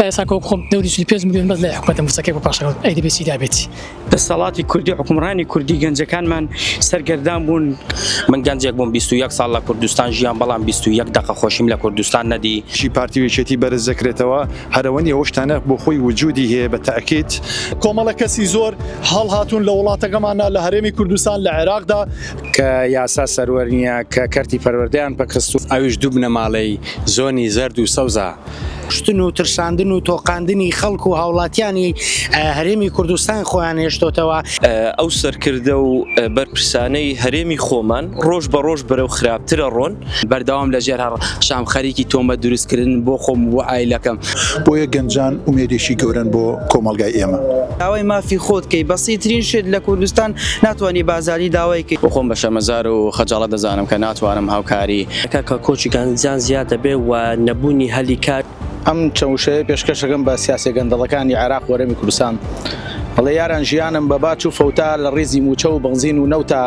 كاساكو خم دولي سودي 5 مليون بس لا حكومة مستقلة باشا أي دي بي سي دابتي دەسەڵاتی کوردی حکومڕانی کوردی گەنجەکانمان سەرگەردان بوون. من گەنجێک بووم 21 ساڵ لە کوردستان ژیان بەڵام 21 دقە خۆشیم لە کوردستان نەدی. شي پارتیوێکێتی بەرز دەکرێتەوە هەرەوەنی ئەو شتانە بۆ خۆی وجودی هەیە بە تەئکید. کۆمەڵە کەسی زۆر هەڵ هاتوون لە وڵاتەکەمانە لە هەرێمی کوردستان لە عێراقدا کە یاسا سەروەر نییە کە کەرتی پەروەردەیان پەکست و ئەویش دوو بنە ماڵەی زۆنی زەرد و سەوزە. شتن و ترساندن و تۆقاندنی خەڵک و هاوڵاتیانی هەرێمی کوردستان خۆیان هێشتۆتەوە. ئەو سەرکردە و بەرپرسانەی هەرێمی خۆمان ڕۆژ بە ڕۆژ بەرەو خراپترە ڕۆن. بەردەوام لەژێر شام خەریکی تۆمە دروستکردن بۆ خۆم بۆ ئایلەکەم. بۆیە گەنجان ئومێدێکی گەورن بۆ کۆمەڵگای ئێمە. داوای مافی خۆت کەی بەسیترین شت لە کوردستان ناتوانانی بازاری داوای کەی. بۆ خۆم بە شەمەزار و خەجاڵە دەزانم کە ناتوانم هاوکاری کە کۆچی گەنجان زیاد دەبێ و نەبوونی هەلی کار. ئەم چەوشەیە پێشکەشەکەم بە سیاسی گەندەڵەکانی عێراق و هەرێمی کوردستان. بەڵێ یاران ژیانم بە باچ و فەوتا لە ڕێزی موچە و بنزین و نەوتە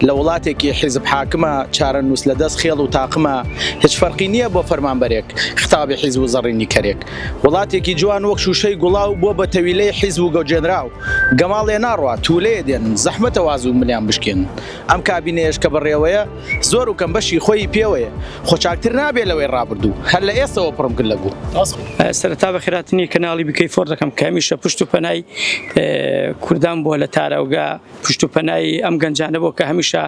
لە وڵاتێکی حیزب حاکمە چارە نووس لە دەست خێڵ و تاقمە هیچ فەرقی نییە بۆ فەرمانبەرێک خطابی حیزب و زەڕینی کەرێک وڵاتێکی جوان وەک شوشەی گوڵاو بۆ بە تەویلەی حیزب و گەوجێنراو گەماڵێ ناڕوە توولەیە دێن زەحمەتە واز و ملیان بشکێن ئەم کابینەیەش کە بەڕێوەیە زۆر و کەم بەشی خۆی پێوەیە خۆچاکتر نابێت لەوەی ڕابردوو هەر لە ئێستەوە پڕم کرد لەگوو. سەرەتا بە خێراتنی کەناڵی بکەی فۆر دەکەم کە هەمیشە پشت و پەنای کوردان بۆ لە تارەوگا پشت و پەنای ئەم گەنجانە بۆ کە هەمیشە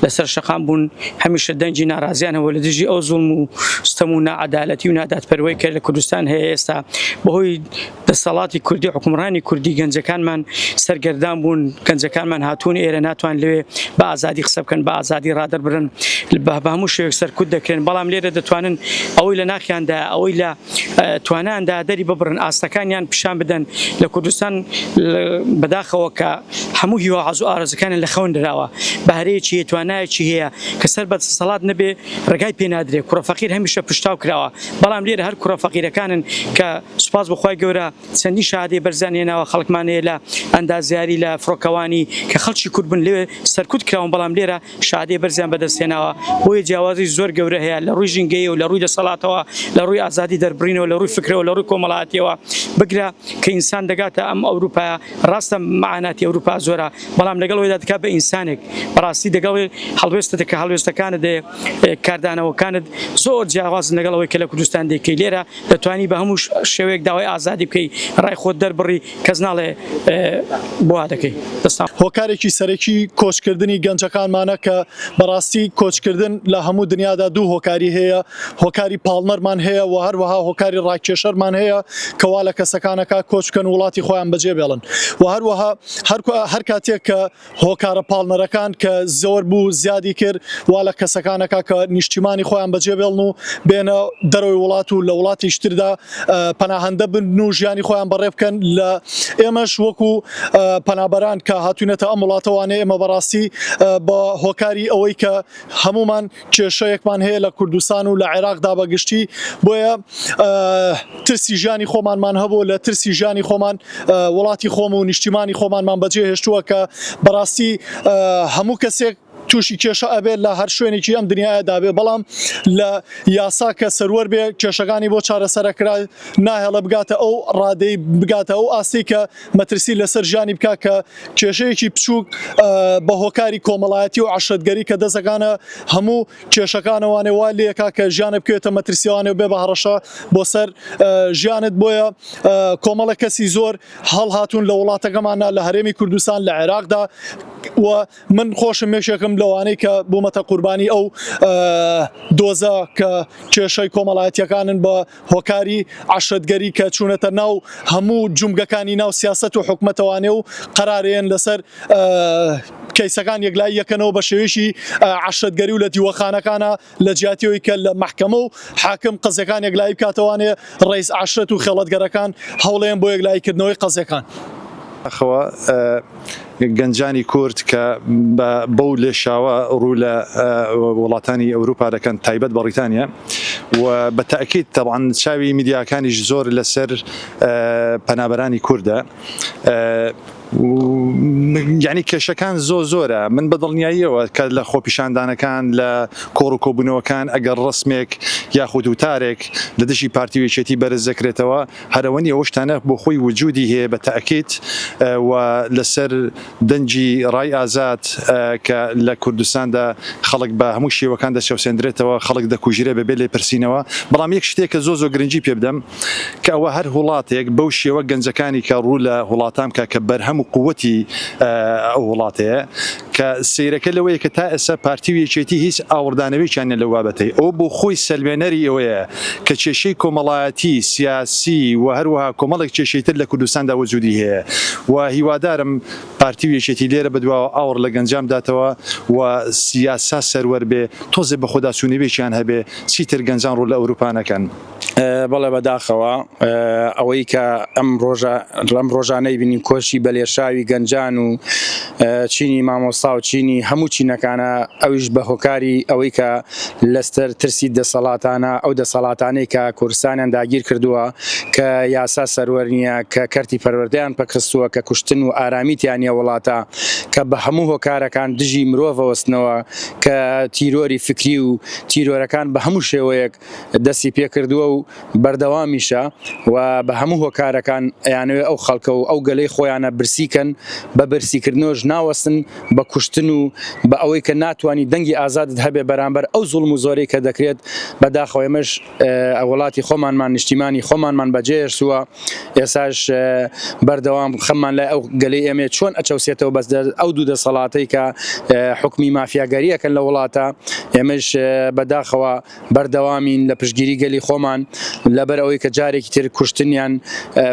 لەسەر شەقام بوون هەمیشە دەنجی ناڕازیانەوە لە دژی ئەو زوڵم و ستەم و نەعەدالەتی و ناداتپەروەی کە لە کوردستان هەیە ئێستا بەهۆی دەسەڵاتی کوردی حکومڕانی کوردی گەنجەکانمان سەرگەردان بوون گەنجەکانمان هاتوون ئێرە ناتوان لەوێ بە ئازادی قسە بکەن بە ئازادی ڕادەربرن بە هەموو شێوێک سەرکوت دەکرێن بەڵام لێرە دەتوانن ئەوەی لە ناخیاندا ئەوەی لە توانیاندا دەری ببڕن ئاستەکانیان پیشان بدەن لە کوردستان بەداخەوە کە هەموو هیوا حەز و ئارەزەکانیان لە خەون دراوە بەهرەیەکی هەیە توانایەکی هەیە کە سەر بە دەسەڵات نەبێ ڕێگای پێ نادرێت کوڕە فەقیر هەمیشە پشتاو کراوە بەڵام لێرە هەر کوڕە فەقیرەکانن کە سوپاس بەخوای گەورە چەندی شادێ بەرزان هێناوە خەڵکمان هەیە لە ئەندازیاری لە فڕۆکەوانی کە خەڵکی کورد بن لێ سەرکوت کراون بەڵام لێرە شادێ بەرزیان بەدەستێناوە بۆیە جیاوازی زۆر گەورە هەیە لە ڕووی ژینگەیە و لە ڕووی دەسەڵاتەوە لە ڕووی ئازادی دەربڕینەوە لە ڕووی فکرەوە لە ڕووی کۆمەڵایەتیەوە بگرە کە ئینسان دەگاتە ئەم ئەوروپایە ڕاستە معاناتی ئەوروپا زۆرە بەڵام لەگەڵەوەیدا دەکات بە ئینسانێک بەڕاستی دەگەڵ هەڵوێستە کە هەڵوێستەکانت کاردانەوەکانت زۆر جیاوازن لەگەڵەوەی کە لە کوردستان دەکەی لێرە دەتوانی بە هەموو شێوەیەک داوای ئازادی بکەی ڕای خۆت دەربڕی کەس ناڵێ بۆ دەکەی دەستا هۆکارێکی سەرەکی کۆچکردنی گەنجەکانمانە کە بەڕاستی کۆچکردن لە هەموو دنیادا دوو هۆکاری هەیە هۆکاری پاڵمەرمان هەیە و هەروەها هۆکاری ڕاکێشەرمان هەیە کەوا لە کەسەکانەکە کۆچ بکەن وڵاتی خۆیان بەجێ بێڵن و هەروەها هەر کاتێک کە هۆکارە پاڵنەرەکان کە زۆر بوو زیادی کرد وا لە کەسەکانەکە کە نیشتیمانی خۆیان بەجێ بێڵن و بێنە دەرەوەی وڵات و لە وڵاتی شتردا پەناهەندە بن و ژیانی خۆیان بەڕێ بکەن لە ئێمەش وەکو پەنابەران کە هاتوونێتە ئەم وڵاتەوانێ ئێمە بەڕاستی بە هۆکاری ئەوەی کە هەمومان کێشەیەکمان هەیە لە کوردستان و لە عێراقدا بەگشتی بۆیە ترسی ژیانی خۆمانمان هەبوو لە ترسی ژیانی خۆمان وڵاتی خۆم و نیشتیمانی خۆمانمان بەجێ هێشتووە کە بەڕاستی هەموو کەسێک تووشی کێشە ئەبێت لە هەر شوێنێکی ئەم دنیاەدا بێ بەڵام لە یاسا کە سەروەر بێ کێشەکانی بۆ چارەسەرەکرا ناهێڵە بگاتە ئەو ڕادەی بگاتە ئەو ئاستی کە مەترسی لەسەر ژیانی بکات کە کێشەیەکی بچووک بە هۆکاری کۆمەڵایەتی و عەشەتگەری کە دەزەکانە هەموو کێشەکانەوانێ وا لێکا کە ژیانە بکوێتە مەترسیوانێ و بێ بە هەڕەشە بۆ سەر ژیانت بۆیە کۆمەڵە کەسی زۆر هەڵ هاتوون لە وڵاتەکەمانە لە هەرێمی کوردستان لە عێراقدا و من خۆشم مێشێکم لەوانەی کە بوومەتە قوربانی ئەو دۆزە کە کێشەی کۆمەڵایەتیەکانن بە هۆکاری عەشەتگەری کە چوونەتە ناو هەموو جومگەکانی ناو سیاسەت و حکومەتەوانێ و قەرارێن لەسەر کەیسەکان یەکلای یەکەنەوە بە شێوەیەکی عەشەتگەری و لە دیوەخانەکانە لە جیاتیەوەی کە لە مەحکەمە و حاکم قەزەکان یەکلایی بکاتەوانێ ڕئیس عەشەت و خێڵەتگەرەکان هەوڵێن بۆ یەکلاییکردنەوەی قەزەکان. ئەخەوە گەنجانی کورد کە بەو لێشاوە ڕوو لە وڵاتانی ئەوروپا دەکەن تایبەت بە بریتانیا و بە تەئکید تەبعاً چاوی میدیاکانیش زۆر لەسەر پەنابەرانی کووردە یعنی کێشەکان زۆرە من بەدڵنیاییەوە کە لە خۆپیشاندانەکان لە کۆڕ و کۆبوونەوەکان ئەگەر ڕسمێک یاخود وتارێک لە دژی پارتیوێچێتی بەرز دەکرێتەوە هەرەوەنی ئەوە شتانە بۆ خۆی وجودی هەیە بە تەئەکید و لەسەر دەنجی ڕای ئازاد کە لە کوردستاندا خەڵک بە هەموو شێوەکان دەچەوسێندرێتەوە خەڵک دەکوژرێ بەبێ لێ پرسینەوە بەڵام یەک شتێکە زۆ گرنگی پێ بدەم کە ئەوە هەر وڵاتێک بەو شێوە گەنجەکانی کە ڕوو لە وڵاتام کە بەرهەم و قووەتی ئەو وڵاتەیە کە سیرەکە لەوەیە کە تا ئێستا پارتیوێچێتی هیچ ئاوردانەوەیان لە بابەتەی ئەو بۆ خۆی سەلمێنەری ئەوەیە کە کێشەی کۆمەڵایەتی سیاسی و هەروەها کۆمەڵێک کێشەیتر لە کوردستاندا وجودی هەیە و هیوادارم پارتیوێچێتی لێرە بەدواوە ئاور لە گەنجام داتەوە و سیاسا سەروەر بێ تۆزێ بە خۆدا سونیبێکیان هەبێ چیتر گەنجان ڕوو لە ئەوروپانەکەن. بەڵێ بەداخەوە ئەوەی کە ئەم ڕۆژانەی بینین کۆشی بەلێشاوی گەنجان و چینی مامۆستا و چینی هەموو چینەکانە ئەویش بە هۆکاری ئەوەی کە لەستەر ترسی دەسەڵاتانە ئەو دەسەڵاتانەی کە کوردستانیان داگیر کردووە کە یاسا سەروەر نییە کە کەرتی پەروەردەیان پەکخستووە کە کوشتن و ئارامیتیانە وڵاتە کە بە هەموو هۆکارەکان دژی مرۆڤەوەستنەوە کە تیرۆری فکری و تیرۆرەکان بە هەموو شێوەیەک دەستی پێ کردووە و بەردەوامیشە و بە هەموو هۆکارەکان یانوێ ئەو خەڵکە و ئەو گەلەی خۆیانە برسیکەن بە برسیکردنەوەش ناوەستن بە کوشتن و بە ئەوەی کە ناتوانانی دەنگی ئازادت هەبێ بەرامبەر ئەو زوڵم و زۆرەی کە دەکرێت بەداخەوە ئێمەش وڵاتی خۆمانمان نیشتیمانی خۆمانمان بەجێهێشتووە ئێساش بەردەوام خەممان لای ئەو گەلەی ئێمە چۆن ئەچەوسێتەوە بەس ئەو دوو دەسەڵاتەی کە حکمی مافیاگەریەکەن لە وڵاتە ئێمەش بەداخەوە بەردەوامین لە پشتگیری گەلی خۆمان لەبەر ئەوەی کە جارێکی تر کوشتنیان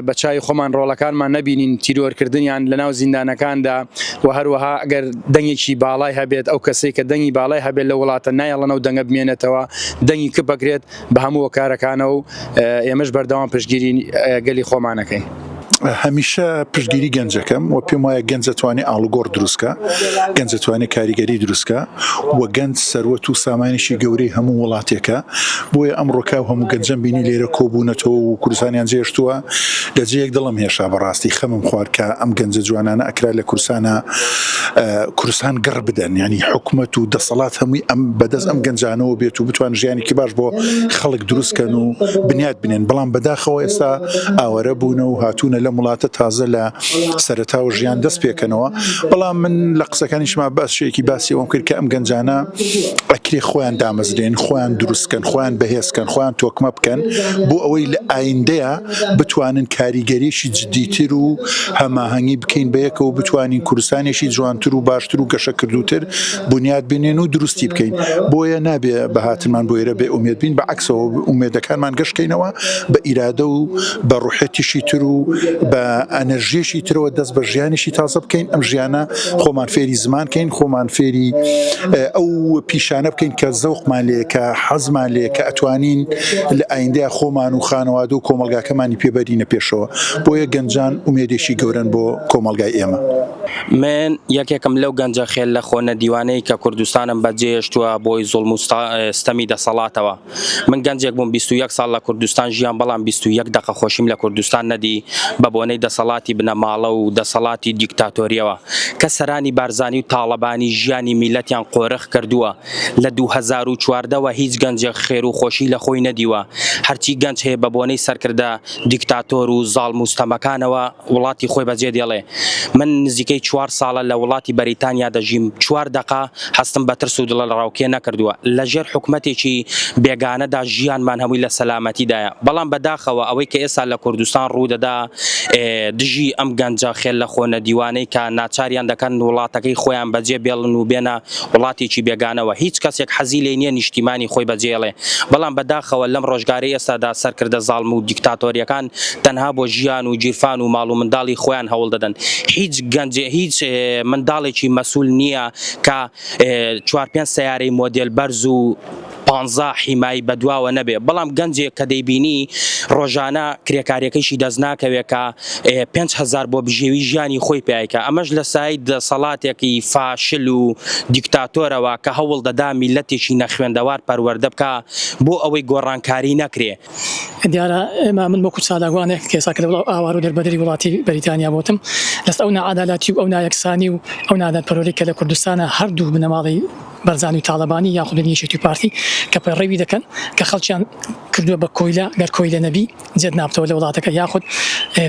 بە چای خۆمان ڕۆڵەکانمان نەبینین تیرۆرکردنیان لە ناو زیندانەکاندا و هەروەها ئەگەر دەنگێکی باڵای هەبێت ئەو کەسێک کە دەنگی باڵای هەبێت لە وڵاتە نایەڵەنەوە دەنگە بمێنێتەوە دەنگی کە بەگرێت بە هەموو هۆکارەکانە و ئێمەش بەردەوام پشتگیری گەلی خۆمانەکەین. هەمیشە پشتگیری گەنجەکەم و پێم وایە گەنجەتوانی ئاڵوگۆڕ دروستکە گەنجەتوانی کاریگەری دروستکە و گەنج سەروەت و سامانێکی گەورەی هەموو وڵاتێکە بۆیە ئەمڕۆکە و هەموو گەنجەم بینی لێرە کۆبوونەتەوە و کوردستانیان جێشتووە لە جەیەک دڵم هێشا بەڕاستی خەمم خوارد کە ئەم گەنجە جوانانە ئەکرا لە کوردستان گەڕ بدەن ینی حکومەت و دەسەڵات هەمووی ئەم بەدەست ئەم گەنجانەوە بێت و بتوان ژیانێکی باش بۆ خەڵک دروستکەن و بنیاد بنێن بەڵام بەداخەوە ئێستا ئاوەرە بوونە و هاتوونە لە وڵاتە تازە لە سەرەتا و ژیان دەست پێکەنەوە بەڵام من لە قسەکانیشما باسشێکی باسی ئەوم کرد کە ئەم گەنجانە ئەکرێ خۆیان دامەزرێن خۆیان دروستکەن خۆیان بەهێزکەن خۆیان تۆکمە بکەن بۆ ئەوەی لە ئایندەیە بتوانن کاریگەریشی جدیتر و هەماهەنگی بکەین بەیەکە و بتوانین کوردستانێکی جوانتر و باشتر و گەشە کردوتر بنیاد بنێن و دروستی بکەین بۆیە نابێ بەهاتنمان بۆ ئێرە بێ ئومێد بین بەعکسەوە ئومێدەکانمان گەشتکەینەوە بە ئیرادە و بە ڕوحەتیشی تر و بە ئەنەرژیەشی ترەوە دەست بە ژیانیشی تازە بکەین ئەم ژیانە خۆمان فێری زمانکەین خۆمان فێری ئەو پیشانە بکەین کە زەوقمان لێ کە حەزمان لێ کە ئەتوانین لە ئایندەیە خۆمان و خانەوادە و کۆمەلگاکەمانی پێبەرینە پێشەوە بۆیە گەنجان ئومێدێکی گەورن بۆ کۆمەلگای ئێمە. من یەکێکم لەو گەنجە خێل لە خۆنە دیوانەی کە کوردستانم بەجێهێشتووە بۆی زوڵم و ستەمی دەسەڵاتەوە من گەنجێک بووم 21 ساڵ لە کوردستان ژیان بەڵام 21 دقە خۆشیم لە کوردستان نەدی بە بۆنەی دەسەڵاتی بنەماڵە و دەسەڵاتی دیکتاتۆریەوە کە سەرانی بارزانی و تاڵەبانی ژیانی میلەتیان قۆرەخ کردووە لە 2014ەوە هیچ گەنجێک خێر و خۆشی لە خۆی نەدیوە هەرچی گەنج هەیە بە بۆنەی سەرکردە دیکتاتۆر و زاڵم و ستەمەکانەوە وڵاتی خۆی بەجێ دێڵێ من نزیکەی 4 ساڵە لە وڵاتی بەریتانیا دەژیم 4 دقە هەستم بە ترس و دڵە ڕاوکێ نەکردووە لەژێر حکومەتێکی بێگانەدا ژیانمان هەمووی لە سەلامەتیدایە بەڵام بەداخەوە ئەوەی کە ئێستا لە کوردستان ڕوودەدا دژی ئەم گەنجە خێل لە خۆنە دیوانەی کە ناچاریان دەکەن وڵاتەکەی خۆیان بەجێ بێڵن و بێنە وڵاتێکی بێگانەوە هیچ کەسێک حەزی لێ نییە نیشتیمانی خۆی بەجێڵێ بەڵام بەداخەوە لەم ڕۆژگارەی ئێستادا سەرکردە زاڵم و دیکتاتۆریەکان تەنها بۆ ژیان و گیرفان و ماڵ و منداڵی خۆیان هەوڵ دەدەن هیچ گەنجێ هیچ منداڵێکی مەسئول نییە کە 4-5 سەیارەی مۆدێل بەرز و 15 حیمایی بەدواوە نەبێ بەڵام گەنجێک کە دەیبینی ڕۆژانە کرێکاریەکەیشی دەستناکەوێت کە 5,000 بۆ بژێوی ژیانی خۆی پێیکە ئەمەش لە سایت دەسەڵاتێکی فاشل و دیکتاتۆرەوە کە هەوڵ دەدا میلەتێکی نەخوێندەوار پەروەردە بکە بۆ ئەوەی گۆڕانکاری نەکرێ. دیارە ئێمە من وەکو چاداگوانێک کێساکە لە ئاوار و دەربەدەری وڵاتی بەریتانیا بۆتم دەست ئەو نەعادالاتی و ئەو نایەکسانی و ئەو نادانپەروەری کە لە کوردستانە هەردوو بنەماڵی بەرزانی و تاڵەبانی یاخود نیەشێتی پارتی کە پەیڕێوی دەکەن کە خەڵکیان کردووە بە کۆیلە گەر کۆیلە نەبی جێت نابتەوە لە وڵاتەکە یاخود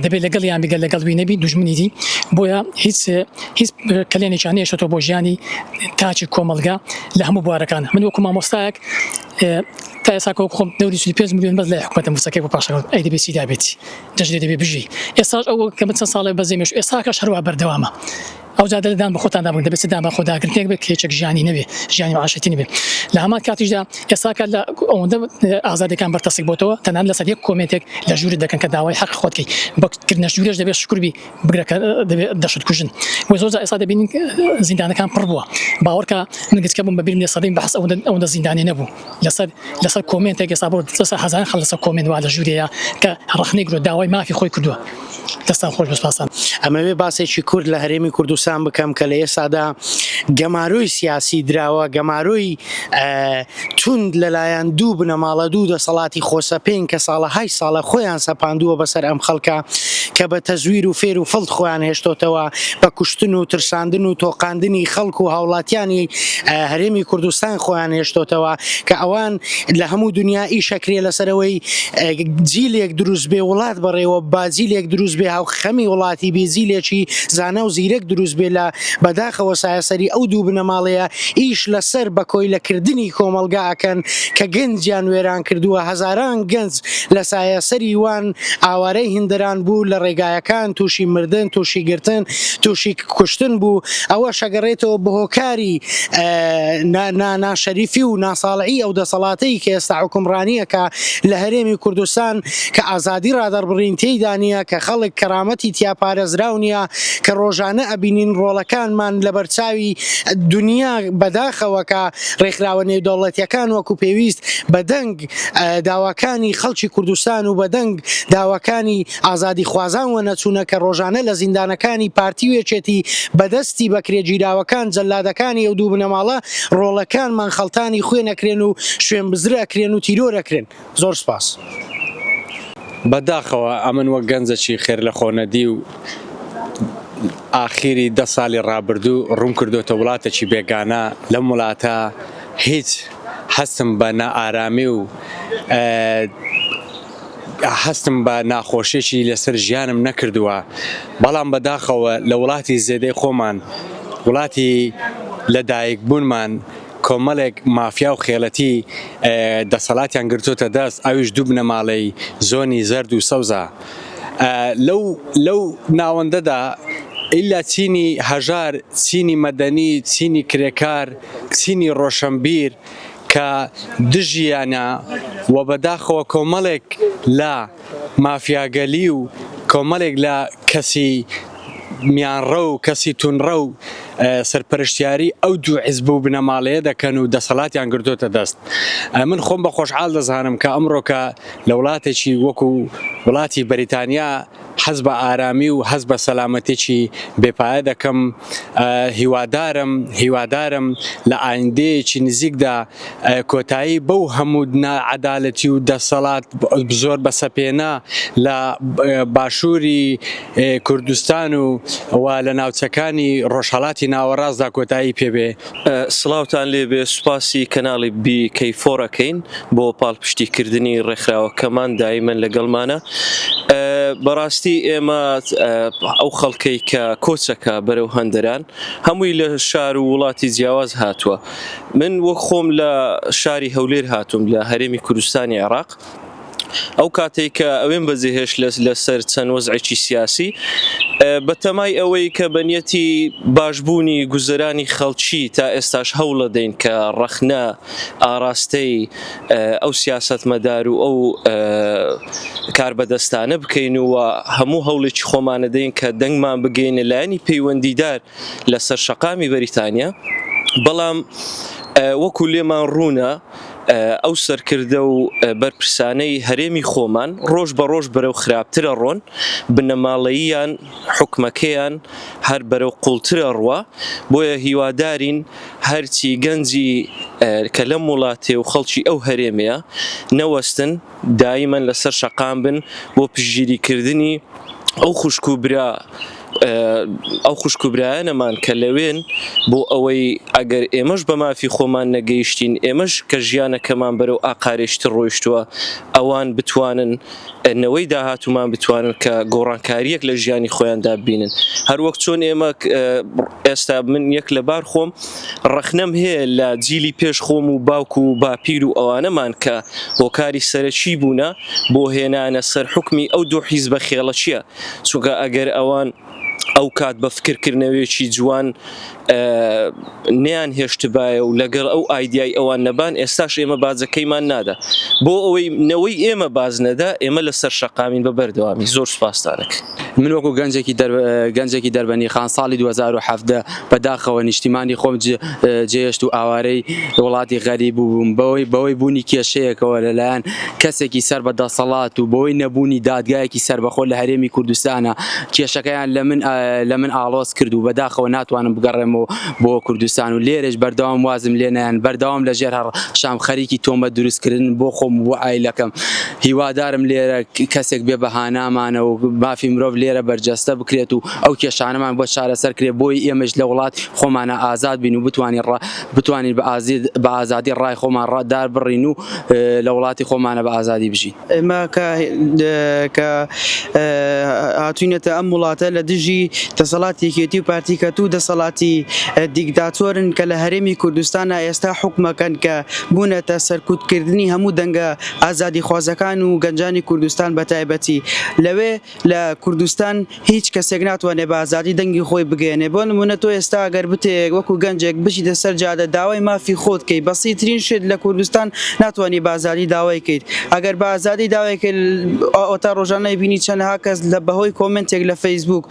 دەبێت لەگەڵ یان بگەل لەگەڵوی نەبی دوژمنی دی بۆیە هیچ کلێنێکیان نێشێتەوە بۆ ژیانی تاچی کۆمەلگا لە هەموو بوارەکان. من وەکو مامۆستایەک تا ئێساکە خۆم دەوری 35 میلیۆن بەس لە حکومەتە موسەکەی بۆ پاشەکە ئەی دەبێت چی دابێتی دەژێ دەبێت بژی ئێستاش ئەوە کە من چەند ساڵێ بەزێمێش ئێستاکەش هەروە بەردەوامە ئەو جادەدان بە خۆتان دابن دەبێت دام بە خۆداگرنتێک بێت کێچێک ژیانی نەبێ ژیانی معاشەتی نەبێت لە هەمان کاتیشدا ئێستاکە لە ئەوەندە ئازادەکان بەرتەسک بۆتەوە تەنان لەسەر یەک کۆمنتێک لە ژوورت دەکەن کە داوای حەق خۆتکەی بەکردنە ژوورێش دەبێت شکربی بگرەکە دەبێت دەشت کوژن و زۆر ئێستا دەبینین زیندانەکان پڕ بووە باوەڕکە من گچکە بووم بەبیرم لێ سەدەی بەحس ئەوەندە زیندانی نەبوو لەسەر کۆمنتێک ئێستا بۆ هەزاران خەڵک لەسەر کۆمنت وا لە ژوورەیە کە ڕەخنەی گرۆ داوای مافی خۆی کردووە دەستان خۆش بەسپاسان. ئەمەوێ باسێکی کورد لە هەرێمی کوردستان بکەم کە لە ئێستادا گەماروی سیاسی دراوە گەماروی توند لەلایەن دوو بنەماڵە دوو دەسەڵاتی خۆسەپێن کە ساڵەهای ساڵە خۆیان سەپاندووە بەسەر ئەم خەڵکە کە بە تەزویر و فێر و فڵت خۆیان هێشتۆتەوە بە کوشتن و ترساندن و تۆقاندنی خەڵک و هاوڵاتیانی هەرێمی کوردستان خۆیان هێشتۆتەوە کە ئەوان لە هەموو دنیا ئیشەکرێ لەسەرەوەی جیلێک دروست بێ وڵات بەڕێوە باجیلێک دروست بێ هاو خەمی وڵاتی بێزیلێکی زانە و زیرەک دروست بێ لە بەداخەوە سایەسەری ئەو دوو بنەماڵەیە ئیش لەسەر بە کۆیلەکردنی کۆمەلگاکەن کە گەنجیان وێران کردووە هەزاران گەنج لە سایەسەری وان ئاوارەی هیندران بوو لە ڕێگایەکان تووشی مردن تووشی گرتن تووشی کوشتن بوو ئەوە شەگەڕێتەوە بە هۆکاری ناشەریفی و ناساڵعی ئەو دەسەڵاتەی کە ئێستا حکومڕانیەکە لە هەرێمی کوردستان کە ئازادی ڕادەربڕین تێیدا نیە کە خەڵک کەرامەتی تیا پارێزراو نیە کە ڕۆژانە ئەبینین ڕۆڵەکانمان لە بەرچاوی دنیا بەداخەوە کە ڕێکخراوە نێودەوڵەتیەکان وەکو پێویست بەدەنگ داواکانی خەڵکی کوردستان و بەدەنگ داواکانی ئازادی خوازان وەنەچوونە کە ڕۆژانە لە زیندانەکانی پارتی وێچێتی بەدەستی بەکرێگیراوەکان جەلادەکانی ئەو دوو بنەماڵە ڕۆڵەکانمان خەڵتانی خوێنەکرێن و شوێن بزرەکرێن و تیرۆرەکرێن. زۆر سپاس. بەداخەوە ئەمن وەک گەنجێکی خێر لە خۆنەدی و ئاخیری 10 ساڵی ڕابردوو ڕوون کردوتە وڵاتێکی بێگانە لەم وڵاتە هیچ هەستم بە نائارامی و هەستم بە ناخۆشیێکی لەسەر ژیانم نەکردووە بەڵام بەداخەوە لە وڵاتی زێدەی خۆمان وڵاتی لەدایک بوونمان کۆمەڵێک مافیا و خێڵەتی دەسەڵاتیان گرتوتە دەست ئەویش دوو بنەماڵەی زۆنی زەرد و سەوزە لەو ناوەندەدا ئیلا چینی هەژار چینی مەدەنی چینی کرێکار چینی ڕۆشنبیر کە دژیانە و بەداخەوە کۆمەڵێک لە مافیاگەلی و کۆمەڵێک لە کەسی میانڕە و کەسی تونڕە و سەرپەرشتیاری ئەو دوو حیزب و بنەماڵەیە دەکەن و دەسەڵاتیان گرتوتە دەست. من خۆم بە خۆشحاڵ دەزانم کە ئەمڕۆکە لە وڵاتێکی وەکو وڵاتی بەریتانیا حەز بە ئارامی و حەز بە سەلامەتێکی بێپایە دەکەم. هیوادارم لە ئایندەیەکی نزیکدا کۆتایی بەو هەموو نائەدالەتی و دەسەڵات زۆر بەسەپێنا لە باشووری کوردستان و لە ناوچەکانی ڕۆژهەڵاتی ناوەڕاستدا کۆتایی پێبێ. سڵاوتان لێبێ سوپاسی کەناڵی بیکەیفۆرەکەین بۆ پاڵپشتیکردنی ڕێکخراوەکەمان دایمەن لەگەڵمانە. بەڕاستی ئێمە ئەو خەڵکەی کە کۆچەکە بەرەو هەندەران هەمووی لە شار و وڵاتی جیاواز هاتووە. من وەک خۆم لە شاری هەولێر هاتووم لە هەرێمی کوردستانی عێراق. ئەو کاتێک کە ئەوێن بەجێهێش لەسەر چەند وەزعێکی سیاسی بە تەمای ئەوەی کە بەنیەتی باشبوونی گوزەرانی خەڵکی تا ئێستاش هەوڵە دەین کە ڕەخنە ئاراستەی ئەو سیاسەتمەدار و ئەو کاربەدەستانە بکەین و هەموو هەوڵێکی خۆمانە دەین کە دەنگمان بگەینە لایەنی پەیوەندیدار لەسەر شەقامی بەریتانیا. بەڵام وەکو لێمان ڕوونە ئەو سەرکردە و بەرپرسانەی هەرێمی خۆمان ڕۆژ بە ڕۆژ بەرەو خراپترە ڕۆن، بنەماڵەییان حکومەکەیان هەر بەرەو قوڵترە ڕوە. بۆیە هیوادارین هەرچی گەنجی کە لەم وڵاتێ و خەڵکی ئەو هەرێمەیە نەوەستن، دایمەن لەسەر شەقام بن بۆ پشگیریکردنی ئەو خوشکوبرایانەمان کە لەوێن، بۆ ئەوەی ئەگەر ئێمەش بە مافی خۆمان نەگەیشتین، ئێمەش کە ژیانەکەمان بەرەو ئاقارێشتر ڕۆیشتووە، ئەوان بتوانن نەوەی داهاتومان بتوانن کە گۆڕانکاریەک لە ژیانی خۆیاندا ببینن. هەروەک چۆن ئێمە ئێستا من یەک لەبار خۆم ڕەخنەم هەیە لە جیلی پێش خۆم و باوکو و باپیر و ئەوانەمان کە هۆکاری سەرەکی بوونە بۆ هێنانە سەر حکمی ئەو دوو حیزبە خێڵە چییە؟ چونکە ئەگەر ئەوان ئەو کات بە فکرکردنەوەیەکی جوان نیان هێشتبایە و لەگەڵ ئەو ئایدیای ئەوان نەبان، ئێستاش ئێمە بازەکەیمان نادا. بۆ ئەوەی نەوەی ئێمە باز نەدا، ئێمە لەسەر شەقامین بە بەردەوامی. زۆر سوپاسدارێک. من وەکو گەنجێکی دەربەنی خان ساڵی 2017 بەداخەوە نیشتیمانی خۆم جێهێشت و ئاوارەی وڵاتی غەریب بووم بەوەی بوونی کێشەیەکەوە لەلایەن کەسێکی سەر بە دەسەڵات و بەوەی نەبوونی دادگایەکی سەربەخۆ لە هەرێمی کوردستانە کێشەکەیان لە من ئاڵۆز کرد و بەداخەوە ناتوانم بگەڕێمەوە بۆ کوردستان و لێرەش بەردەوام وازم لێنیان بەردەوام لەژێر شام خەریکی تۆمە دروستکردن بۆ خۆم بۆ ئایلەکەم. هیوادارم لێرە کەسێک بێ بەهانامانە و مافی مرۆڤ لێرە بەرجەستە بکرێت و ئەو کێشانەمان بۆ چارەسەر کرێت، بۆی ئێمەش لە وڵات خۆمانە ئازاد بین و بتوانین بە ئازادی ڕای خۆمان ڕاددار بڕین و لە وڵاتی خۆمانە بە ئازادی بژین. ئێمە کە هاتوینەتە ئەم وڵاتە لە دژی دەسەڵاتی یەکێتی و پارتیکەت و دەسەڵاتی دیکتاتۆرن کە لە هەرێمی کوردستانە ئێستا حکومەکەن کە بوونەتە سەرکوتکردنی هەموو دەنگە ئازادی خوازەکان و گەنجانی کوردستان بە تایبەتی. لەوێ لە کوردستان هیچ کەسێک ناتوانێت بە ئازادی دەنگی خۆی بگەێنێ. بۆ نمونە تۆ ئێستا ئەگەر بتێک وەکو گەنجێک بچیتە سەر جادە داوای مافی خۆت کەی، بەسیترین شت لە کوردستان ناتوانانی بە ئازادی داوای کەیت. ئەگەر بە ئازادی داوای کرد ئۆتا ڕۆژانە بینی چەندها کەس لە بەهۆی کۆمنتێک لە فەیسبوک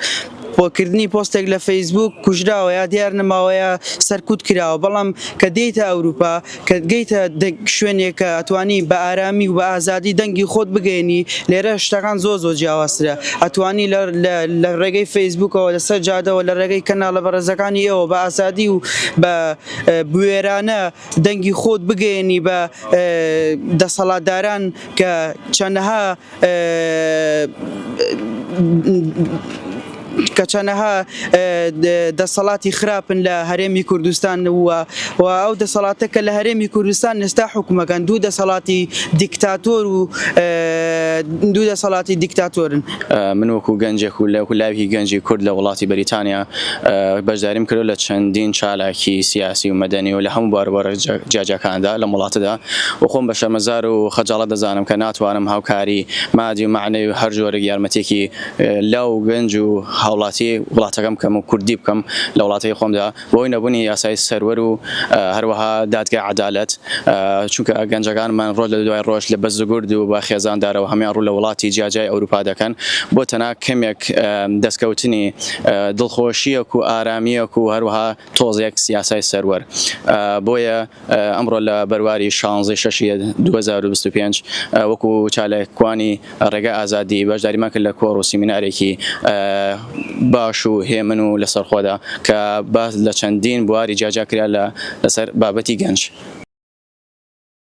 بۆکردنی پۆستێک لە فەیسبوک کوژراوە یا دیار نەماوەیە سەرکوت کراوە. بەڵام کە دێیتە ئەوروپا، کە گەیتە شوێنێک کە ئەتوانی بە ئارامی و بە ئازادی دەنگی خۆت بگەێنی، لێرە شتەکان زۆر جیاوازترە. ئەتوانی لە ڕێگەی فەیسبوکەوە لەسەر جادەوە لە ڕێگەی کەناڵە بەڕێزەکانی ئێوە بە ئازادی و بە بوێرانە دەنگی خۆت بگەێنی بە دەسەڵاتداران کە چەندەها دەسەڵاتی خراپن لە هەرێمی کوردستان و ئەو دەسەڵاتە کە لە هەرێمی کوردستان نستا حکومەکان دوو دەسەڵاتی دیکتاتۆر و دوو دەسەڵاتی دیکتاتۆرن. من وەکو گەنجێک و لە ولاوی گەنجی کورد لە وڵاتی بەریتانیا بەشداریم کردو لە چەندین چالاکی سیاسی و مەدەنی و لە هەموو باربارە جاجەکاندا لە وڵاتەدا و خۆم بە شەرمەزار و خەجاڵەت دەزانم کە ناتوانم هاوکاری مادی و معنەی و هەر جۆرە یارمەتێکی لەو گەنج و هاوڵاتی وڵاتەکەم بکەم و کوردی بکەم لە وڵاتی خۆمدا بۆی نەبوونی یاسای سەروەر و هەروەها دادگای عەدالەت، چونکە گەنجەکانمان ڕۆژ لە دوای ڕۆژ لە بەرزگورد و بە خێزاندارەوە هەمیان ڕوو لە وڵاتی جیاجای ئەوروپا دەکەن، بۆ تەنها کەمێک دەستکەوتنی دڵخۆشیەک و ئارامیەک و هەروەها تۆزێک سیاسای سەروەر. بۆیە ئەمڕۆ لە بەرواری 16/6/2025 وەکو چالێکوانی ڕێگای ئازادی بەشداریمان کرد لە کۆڕ و سیمینارێکی باش و هێمن و لەسەرخۆدا کە باز لە چەندین بواری جاجا کرا لەسەر بابەتی گەنج.